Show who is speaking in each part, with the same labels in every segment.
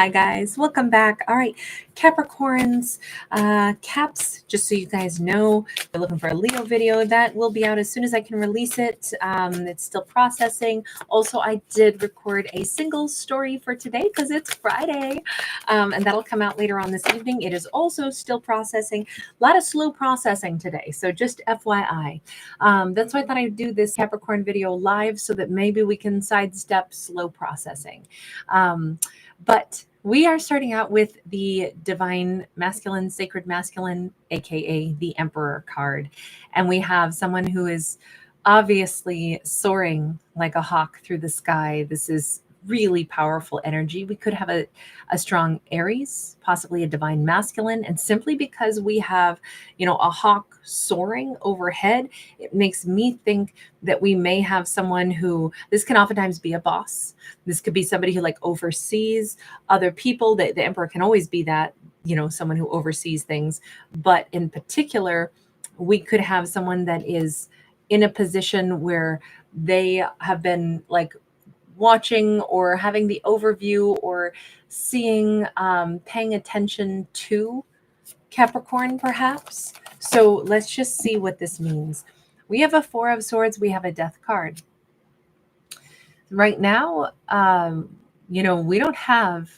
Speaker 1: Hi guys, welcome back. All right, Capricorns, Caps, just so you guys know, if you're looking for a Leo video, that will be out as soon as I can release it. It's still processing. Also, I did record a single story for today because it's Friday, and that'll come out later on this evening. It is also still processing. A lot of slow processing today, so just FYI. That's why I thought I'd do this Capricorn video live so that maybe we can sidestep slow processing. But we are starting out with the divine masculine, sacred masculine, aka the Emperor card. And we have someone who is obviously soaring like a hawk through the sky. This is really powerful energy. We could have a strong Aries, possibly a divine masculine. And simply because we have, a hawk soaring overhead, it makes me think that we may have someone who, this can oftentimes be a boss. This could be somebody who oversees other people. The Emperor can always be that, someone who oversees things. But in particular, we could have someone that is in a position where they have been watching or having the overview or seeing, paying attention to Capricorn, perhaps. So let's just see what this means. We have a Four of Swords. We have a Death card. Right now, we don't have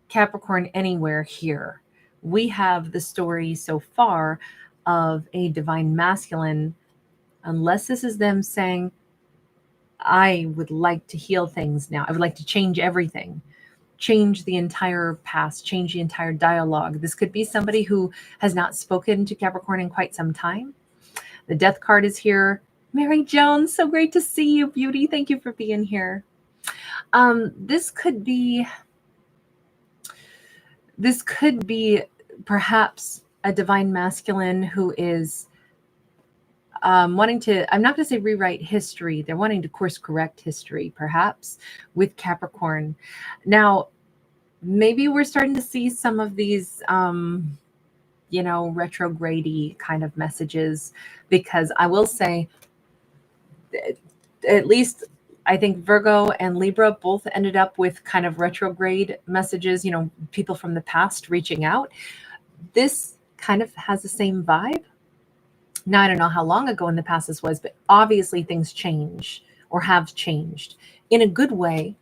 Speaker 1: Capricorn anywhere here. We have the story so far of a divine masculine, unless this is them saying, I would like to heal things now. I would like to change everything, change the entire past, change the entire dialogue. This could be somebody who has not spoken to Capricorn in quite some time. The Death card is here. Mary Jones, so great to see you, beauty. Thank you for being here. This could be perhaps a divine masculine who is wanting to, I'm not going to say rewrite history. They're wanting to course correct history, perhaps, with Capricorn. Now, maybe we're starting to see some of these, retrograde-y kind of messages, because I will say, at least I think Virgo and Libra both ended up with kind of retrograde messages, people from the past reaching out. This kind of has the same vibe. Now, I don't know how long ago in the past this was, but obviously things change or have changed in a good way.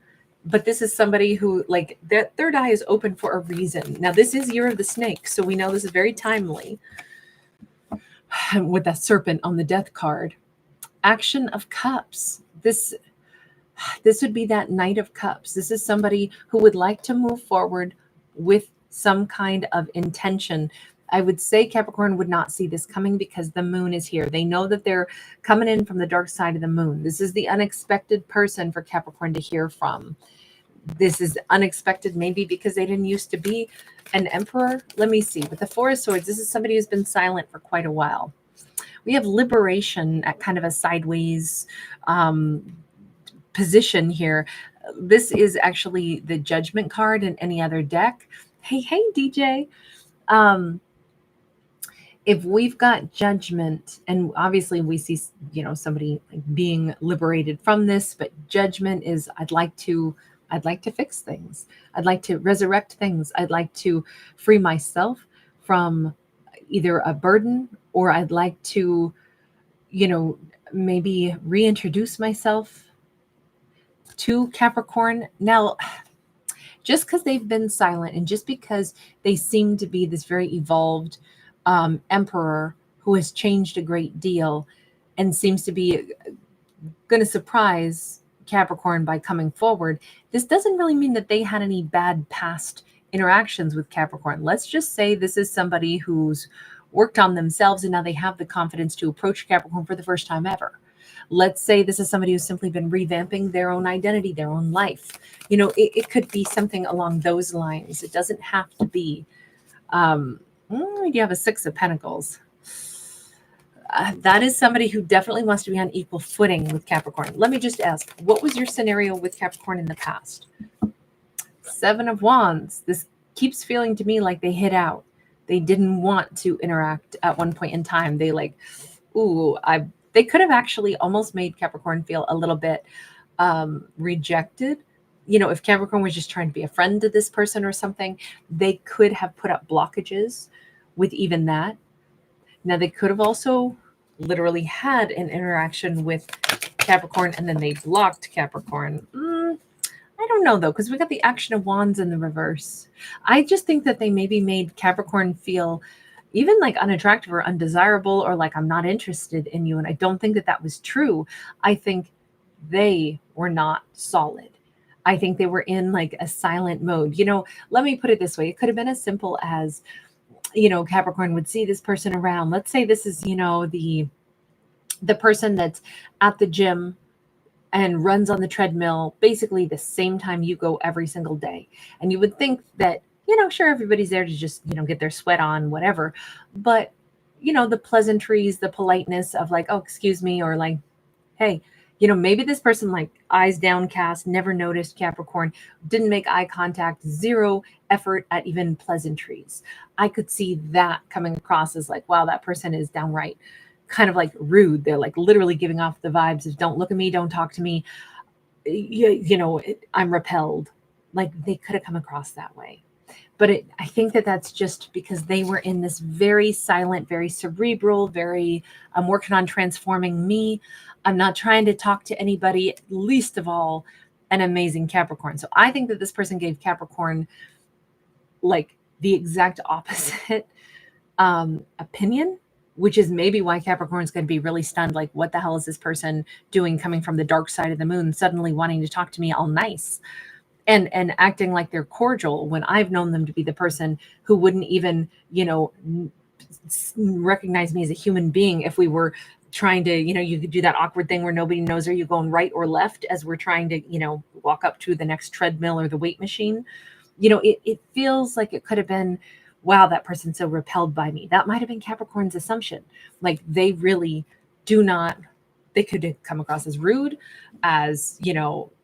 Speaker 1: But this is somebody who, their third eye is open for a reason. Now, this is Year of the Snake, so we know this is very timely with that serpent on the Death card. Action of Cups. This would be that Knight of Cups. This is somebody who would like to move forward with some kind of intention. I would say Capricorn would not see this coming because the moon is here. They know that they're coming in from the dark side of the moon. This is the unexpected person for Capricorn to hear from. This is unexpected maybe because they didn't used to be an emperor. Let me see. With the Four of Swords, this is somebody who's been silent for quite a while. We have liberation at kind of a sideways position here. This is actually the Judgment card in any other deck. Hey, DJ. If we've got Judgment, and obviously we see, somebody being liberated from this, but Judgment is, I'd like to fix things. I'd like to resurrect things. I'd like to free myself from either a burden, or I'd like to, maybe reintroduce myself to Capricorn. Now, just because they've been silent and just because they seem to be this very evolved emperor who has changed a great deal and seems to be going to surprise Capricorn by coming forward, this doesn't really mean that they had any bad past interactions with Capricorn. Let's just say this is somebody who's worked on themselves and now they have the confidence to approach Capricorn for the first time ever. Let's say this is somebody who's simply been revamping their own identity, their own life. It could be something along those lines. It doesn't have to be, you have a Six of Pentacles. That is somebody who definitely wants to be on equal footing with Capricorn. Let me just ask, what was your scenario with Capricorn in the past? Seven of Wands. This keeps feeling to me like they hid out. They didn't want to interact at one point in time. They they could have actually almost made Capricorn feel a little bit rejected if Capricorn was just trying to be a friend to this person or something, they could have put up blockages with even that. Now, they could have also literally had an interaction with Capricorn and then they blocked Capricorn. I don't know though, because we got the Action of Wands in the reverse. I just think that they maybe made Capricorn feel even like unattractive or undesirable or like I'm not interested in you. And I don't think that that was true. I think they were not solid. I think they were in like a silent mode. Let me put it this way. It could have been as simple as, Capricorn would see this person around. Let's say this is, the person that's at the gym and runs on the treadmill basically the same time you go every single day. And you would think that, sure, everybody's there to just, get their sweat on, whatever. But, the pleasantries, the politeness of like, oh, excuse me, or like, hey, maybe this person like eyes downcast, never noticed Capricorn, didn't make eye contact, zero effort at even pleasantries. I could see that coming across as like, wow, that person is downright kind of like rude. They're like literally giving off the vibes of don't look at me, don't talk to me. I'm repelled. Like they could have come across that way. But I think that that's just because they were in this very silent, very cerebral, very, I'm working on transforming me. I'm not trying to talk to anybody, least of all, an amazing Capricorn. So I think that this person gave Capricorn like the exact opposite opinion, which is maybe why Capricorn's going to be really stunned. Like, what the hell is this person doing coming from the dark side of the moon, suddenly wanting to talk to me all nice? And acting like they're cordial when I've known them to be the person who wouldn't even, recognize me as a human being if we were trying to, you could do that awkward thing where nobody knows are you going right or left as we're trying to, walk up to the next treadmill or the weight machine. It feels like it could have been, wow, that person's so repelled by me. That might have been Capricorn's assumption. Like they really do not, they could have come across as rude, as,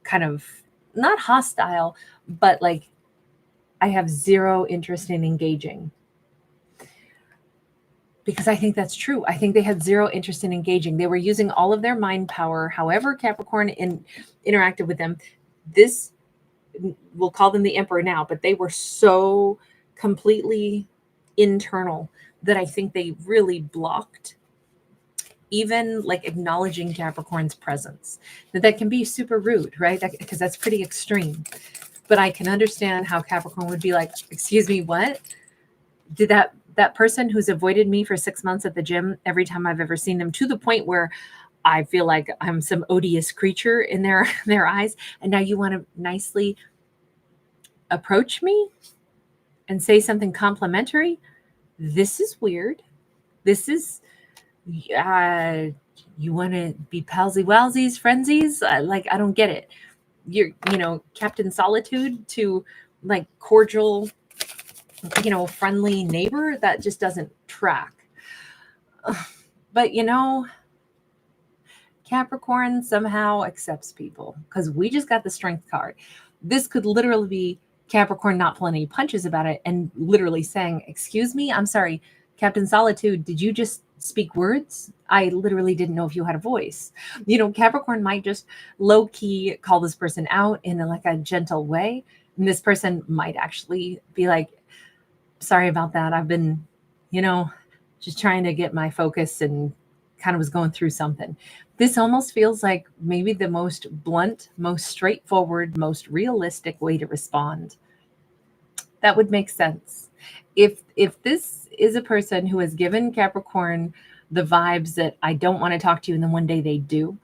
Speaker 1: kind of not hostile, but like I have zero interest in engaging. Because I think that's true. I think they had zero interest in engaging. They were using all of their mind power. However, Capricorn interacted with them. This, we'll call them the Emperor now, but they were so completely internal that I think they really blocked even like acknowledging Capricorn's presence. That can be super rude, right? Because that's pretty extreme. But I can understand how Capricorn would be like, excuse me, what? Did that person who's avoided me for 6 months at the gym every time I've ever seen them, to the point where I feel like I'm some odious creature in their eyes, and now you want to nicely approach me and say something complimentary? This is weird. This is, you want to be palsy walsies, frenzies? Like, I don't get it. You're, Captain Solitude to like cordial, friendly neighbor. That just doesn't track. But, Capricorn somehow accepts people because we just got the Strength card. This could literally be Capricorn not pulling any punches about it and literally saying, excuse me, I'm sorry, Captain Solitude, did you just speak words? I literally didn't know if you had a voice. Capricorn might just low key call this person out in like a gentle way. And this person might actually be like, sorry about that. I've been, just trying to get my focus and kind of was going through something. This almost feels like maybe the most blunt, most straightforward, most realistic way to respond. That would make sense. If this is a person who has given Capricorn the vibes that I don't want to talk to you, and then one day they do,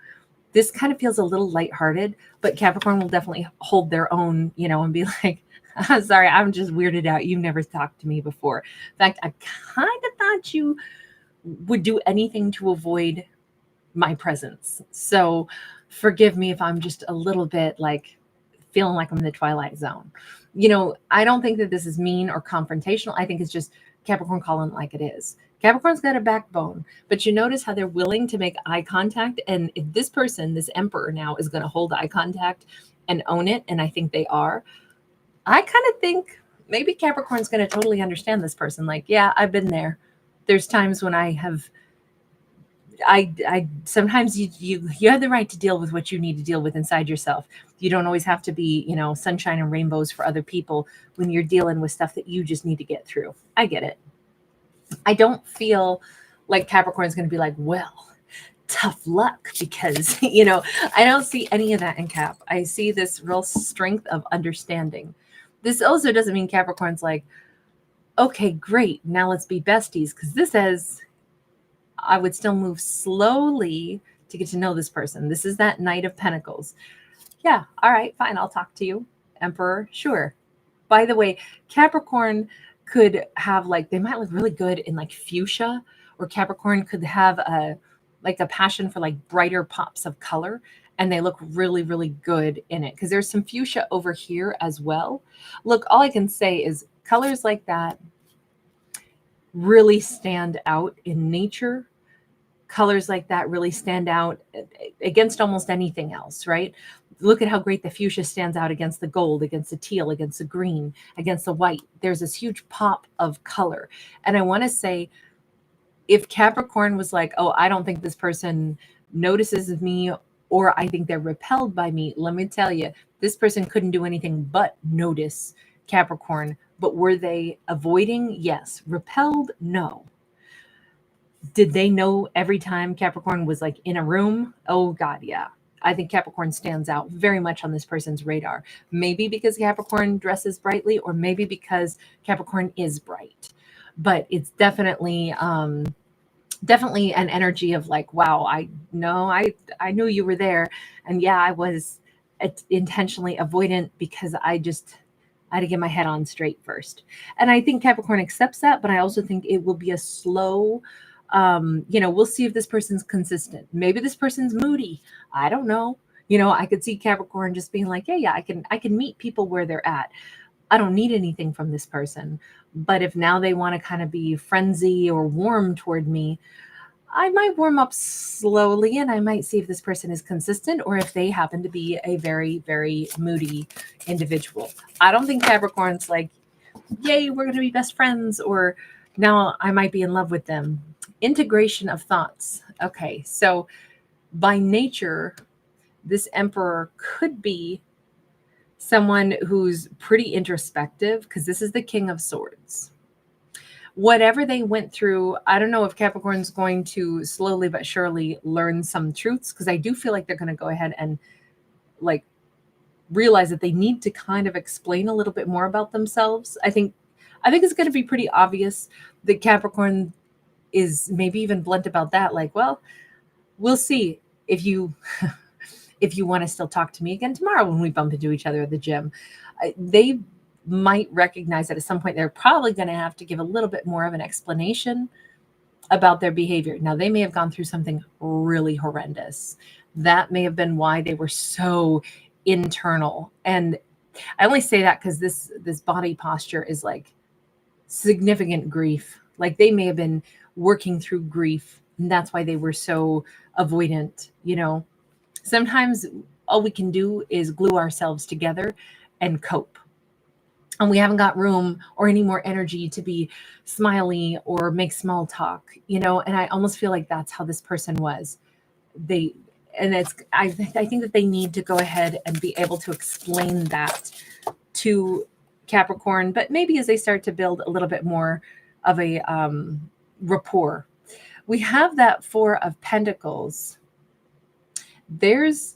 Speaker 1: this kind of feels a little lighthearted, but Capricorn will definitely hold their own, and be like, sorry, I'm just weirded out. You've never talked to me before. In fact, I kind of thought you would do anything to avoid my presence. So forgive me if I'm just a little bit like feeling like I'm in the Twilight Zone. I don't think that this is mean or confrontational. I think it's just Capricorn calling it like it is. Capricorn's got a backbone, but you notice how they're willing to make eye contact. And if this person, this Emperor now, is going to hold eye contact and own it, and I think they are, I kind of think maybe Capricorn's going to totally understand this person. Like, yeah, I've been there. There's times when I have I sometimes you have the right to deal with what you need to deal with inside yourself. You don't always have to be, sunshine and rainbows for other people when you're dealing with stuff that you just need to get through. I get it. I don't feel like Capricorn's going to be like, well, tough luck, because I don't see any of that in Cap. I see this real strength of understanding. This also doesn't mean Capricorn's like, okay, great, now let's be besties, because this says I would still move slowly to get to know this person. This is that Knight of Pentacles. Yeah, all right, fine, I'll talk to you. Emperor, sure. By the way, Capricorn could have they might look really good in fuchsia, or Capricorn could have a passion for brighter pops of color, and they look really, really good in it, because there's some fuchsia over here as well. Look, all I can say is colors like that really stand out in nature. Colors like that really stand out against almost anything else, right? Look at how great the fuchsia stands out against the gold, against the teal, against the green, against the white. There's this huge pop of color. And I want to say, if Capricorn was like, oh, I don't think this person notices me, or I think they're repelled by me, let me tell you, this person couldn't do anything but notice Capricorn. But were they avoiding? Yes. Repelled? No. Did they know every time Capricorn was in a room? Oh God, yeah. I think Capricorn stands out very much on this person's radar. Maybe because Capricorn dresses brightly, or maybe because Capricorn is bright. But it's definitely definitely an energy of wow, I knew you were there. And yeah, I was intentionally avoidant because I had to get my head on straight first. And I think Capricorn accepts that, but I also think it will be a slow, we'll see if this person's consistent. Maybe this person's moody. I don't know. I could see Capricorn just being like, yeah, I can meet people where they're at. I don't need anything from this person. But if now they want to kind of be frenzy or warm toward me, I might warm up slowly, and I might see if this person is consistent, or if they happen to be a very, very moody individual. I don't think Capricorn's like, yay, we're going to be best friends, or now I might be in love with them. Integration of thoughts. Okay, so by nature, this Emperor could be someone who's pretty introspective, because this is the King of Swords. Whatever they went through, I don't know if Capricorn's going to slowly but surely learn some truths, because I do feel like they're going to go ahead and realize that they need to kind of explain a little bit more about themselves. I think it's going to be pretty obvious that Capricorn is maybe even blunt about that. Well, we'll see if you if you want to still talk to me again tomorrow when we bump into each other at the gym. They might recognize that at some point they're probably going to have to give a little bit more of an explanation about their behavior. Now, they may have gone through something really horrendous. That may have been why they were so internal. And I only say that because this body posture is significant grief. They may have been working through grief, and that's why they were so avoidant. Sometimes all we can do is glue ourselves together and cope. And we haven't got room or any more energy to be smiley or make small talk, and I almost feel like that's how this person was. I think that they need to go ahead and be able to explain that to Capricorn, but maybe as they start to build a little bit more of a rapport. We have that Four of Pentacles. There's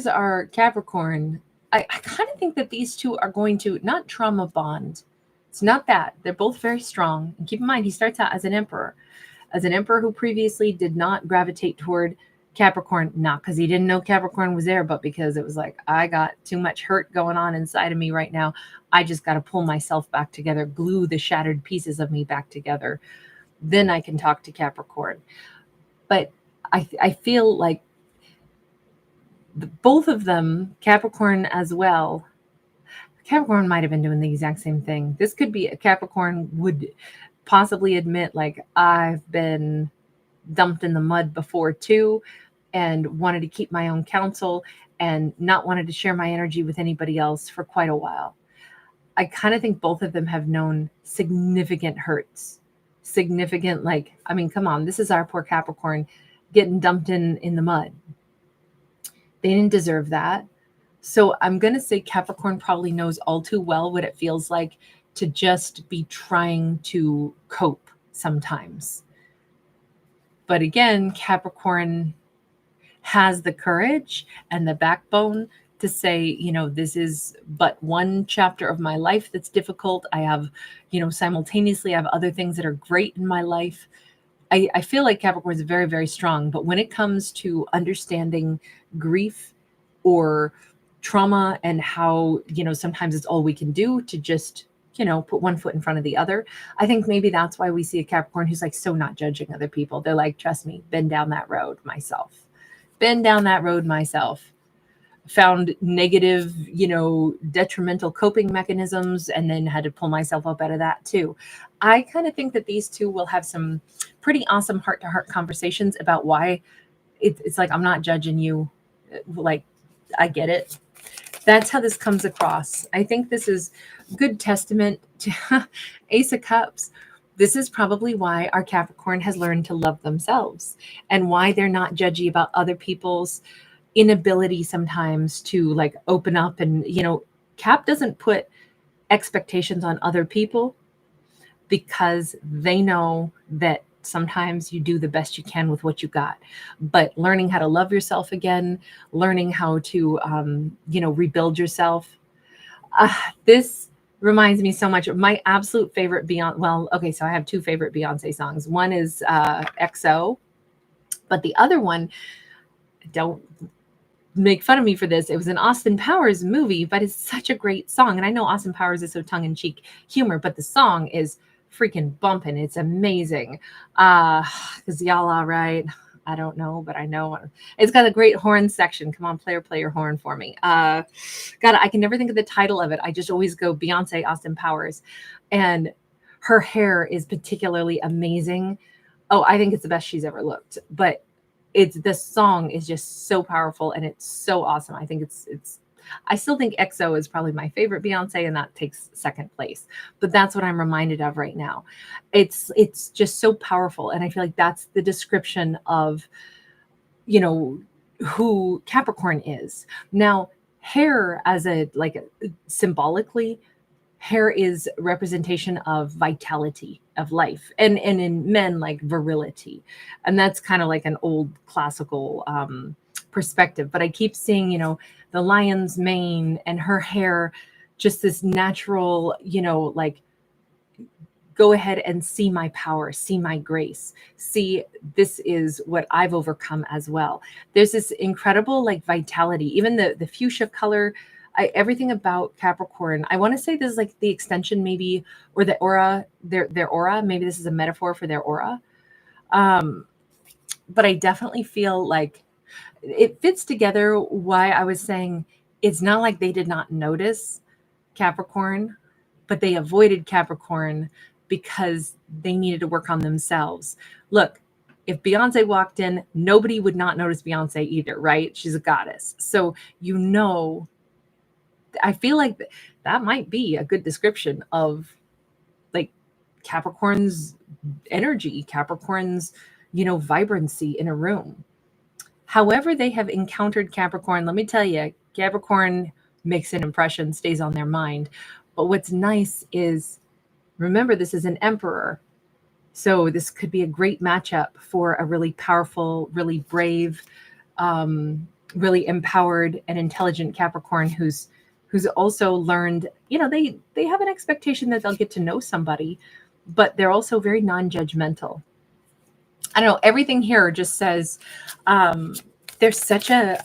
Speaker 1: our Capricorn. I kind of think that these two are going to not trauma bond. It's not that. They're both very strong. And keep in mind, he starts out as an emperor who previously did not gravitate toward Capricorn, not because he didn't know Capricorn was there, but because it was I got too much hurt going on inside of me right now. I just got to pull myself back together, glue the shattered pieces of me back together. Then I can talk to Capricorn. But I feel like both of them, Capricorn as well, Capricorn might have been doing the exact same thing. This could be a Capricorn would possibly admit, I've been dumped in the mud before too, and wanted to keep my own counsel and not wanted to share my energy with anybody else for quite a while. I kind of think both of them have known significant hurts. Significant, come on, this is our poor Capricorn. getting dumped in the mud. They didn't deserve that. So I'm going to say Capricorn probably knows all too well what it feels like to just be trying to cope sometimes. But again, Capricorn has the courage and the backbone to say, you know, this is but one chapter of my life that's difficult. I have, you know, simultaneously, I have other things that are great in my life. I feel like Capricorn is very, very strong. But when it comes to understanding grief or trauma and how, you know, sometimes it's all we can do to just, you know, put one foot in front of the other. I think maybe that's why we see a Capricorn who's like so not judging other people. They're like, trust me, been down that road myself. Been down that road myself. Found negative, you know, detrimental coping mechanisms and then had to pull myself up out of that too. I kind of think that these two will have some pretty awesome heart-to-heart conversations about why it's like, I'm not judging you. Like, I get it. That's how this comes across. I think this is good testament to Ace of Cups. This is probably why our Capricorn has learned to love themselves and why they're not judgy about other people's inability sometimes to like open up. And, you know, Cap doesn't put expectations on other people because they know that sometimes you do the best you can with what you got. But learning how to love yourself again, learning how to, you know, rebuild yourself. This reminds me so much of my absolute favorite Beyonce. Well, okay, so I have two favorite Beyonce songs. One is XO, but the other one, don't make fun of me for this. It was an Austin Powers movie, but it's such a great song. And I know Austin Powers is so tongue-in-cheek humor, but the song is freaking bumping. It's amazing. Is y'all all right? I don't know, but I know it's got a great horn section. Come on, player, play your horn for me. God, I can never think of the title of it. I just always go Beyonce, Austin Powers. And her hair is particularly amazing. Oh, I think it's the best she's ever looked. But the song is just so powerful and it's so awesome. I think it's I still think XO is probably my favorite Beyonce, and that takes second place. But that's what I'm reminded of right now. It's just so powerful, and I feel like that's the description of, you know, who Capricorn is. Now, hair as a symbolically, hair is representation of vitality of life, and in men like virility, and that's kind of like an old classical perspective. But I keep seeing, you know, the lion's mane and her hair, just this natural, you know, like, go ahead and see my power, see my grace, see this is what I've overcome as well. There's this incredible like vitality, even the fuchsia color. Everything about Capricorn, I want to say this is like the extension maybe, or the aura, their aura. Maybe this is a metaphor for their aura. But I definitely feel like it fits together why I was saying it's not like they did not notice Capricorn, but they avoided Capricorn because they needed to work on themselves. Look, if Beyonce walked in, nobody would not notice Beyonce either, right? She's a goddess. So, you know, I feel like that might be a good description of like Capricorn's energy, Capricorn's, you know, vibrancy in a room. However they have encountered Capricorn, let me tell you, Capricorn makes an impression, stays on their mind. But what's nice is, remember, this is an emperor. So this could be a great matchup for a really powerful, really brave, really empowered and intelligent Capricorn who's also learned, you know, they have an expectation that they'll get to know somebody, but they're also very non-judgmental. I don't know, everything here just says there's such a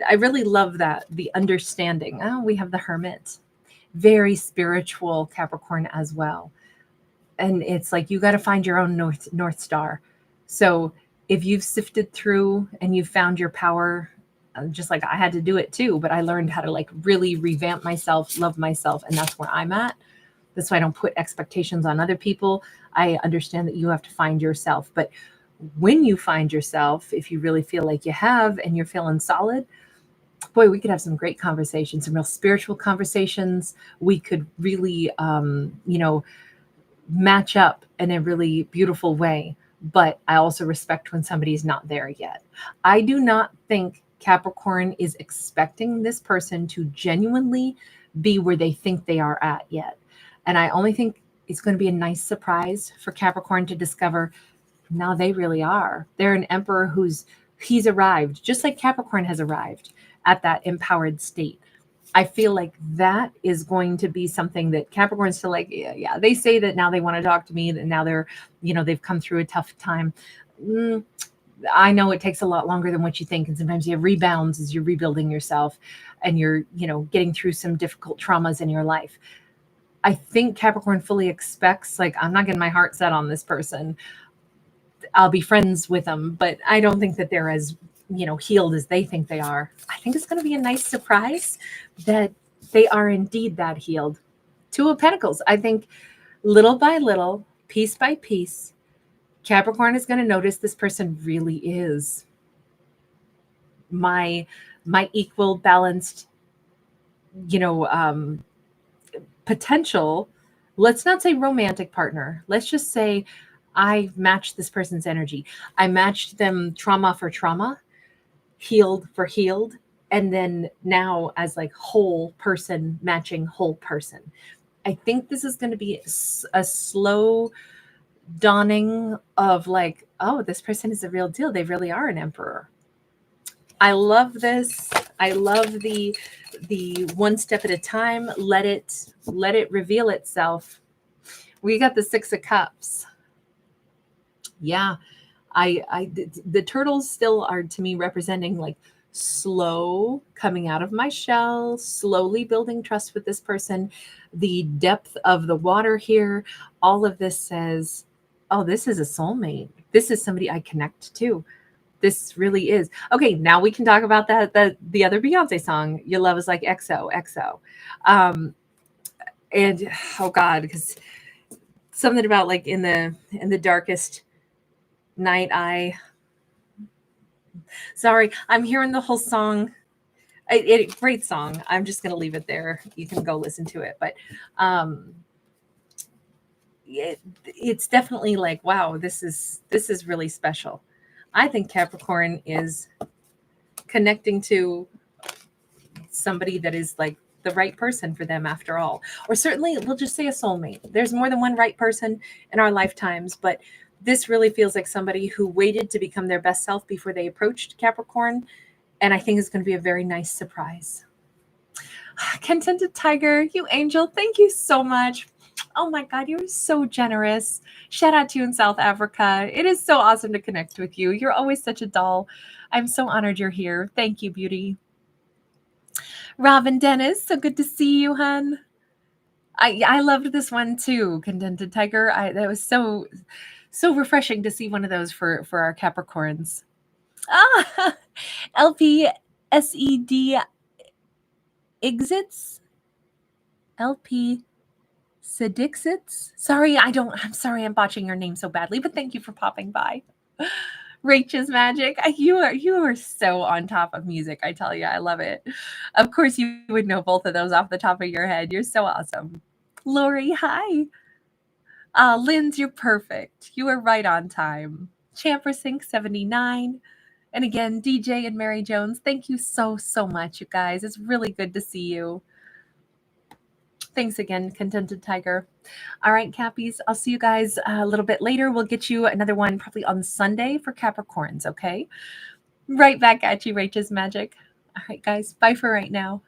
Speaker 1: I really love that, the understanding. Oh, we have the Hermit, very spiritual Capricorn as well. And it's like, you got to find your own North Star. So if you've sifted through and you've found your power, just like I had to do it too, but I learned how to like really revamp myself, love myself. And that's where I'm at. That's why I don't put expectations on other people. I understand that you have to find yourself. But when you find yourself, if you really feel like you have and you're feeling solid, boy, we could have some great conversations, some real spiritual conversations. We could really, you know, match up in a really beautiful way. but I also respect when somebody's not there yet. I do not think Capricorn is expecting this person to genuinely be where they think they are at yet. And I only think it's going to be a nice surprise for Capricorn to discover now they really are. They're an emperor he's arrived, just like Capricorn has arrived at that empowered state. I feel like that is going to be something that Capricorn's still like, yeah. They say that now they want to talk to me, that now they're, they've come through a tough time. I know it takes a lot longer than what you think. And sometimes you have rebounds as you're rebuilding yourself and you're, getting through some difficult traumas in your life. I think Capricorn fully expects, like, I'm not getting my heart set on this person. I'll be friends with them, but I don't think that they're as, healed as they think they are. I think it's going to be a nice surprise that they are indeed that healed. Two of Pentacles. I think little by little, piece by piece, Capricorn is going to notice this person really is my equal, balanced, potential. Let's not say romantic partner. Let's just say I matched this person's energy. I matched them trauma for trauma, healed for healed, and then now as like whole person matching whole person. I think this is going to be a slow dawning of like, oh, this person is a real deal. They really are an emperor. I love this. I love the one step at a time. Let it reveal itself. We got the Six of Cups. Yeah. The turtles still are to me representing like slow coming out of my shell, slowly building trust with this person. The depth of the water here, all of this says, oh, this is a soulmate. This is somebody I connect to. This really is. Okay, now we can talk about the other Beyonce song, Your Love Is Like XOXO. And oh God, because something about like in the darkest night, sorry, I'm hearing the whole song. Great song. I'm just gonna leave it there. You can go listen to it. But it's definitely like, wow, this is really special. I think Capricorn is connecting to somebody that is like the right person for them after all. Or certainly we'll just say a soulmate. There's more than one right person in our lifetimes, but this really feels like somebody who waited to become their best self before they approached Capricorn. And I think it's going to be a very nice surprise. Contented Tiger, you angel, thank you so much. Oh my God, you're so generous. Shout out to you in South Africa. It is so awesome to connect with you. You're always such a doll. I'm so honored you're here. Thank you, beauty. Robin Dennis, so good to see you, hun. I loved this one too, Contented Tiger. That was so refreshing to see one of those for our Capricorns. LP SED exits. LP Sedixits. I'm sorry I'm botching your name so badly, but thank you for popping by. Rachel's Magic. You are so on top of music, I tell you. I love it. Of course, you would know both of those off the top of your head. You're so awesome. Lori, hi. Linz, you're perfect. You are right on time. Champersink 79. And again, DJ and Mary Jones, thank you so much, you guys. It's really good to see you. Thanks again, Contented Tiger. All right, Cappies, I'll see you guys a little bit later. We'll get you another one probably on Sunday for Capricorns, okay? Right back at you, Rachel's Magic. All right, guys, bye for right now.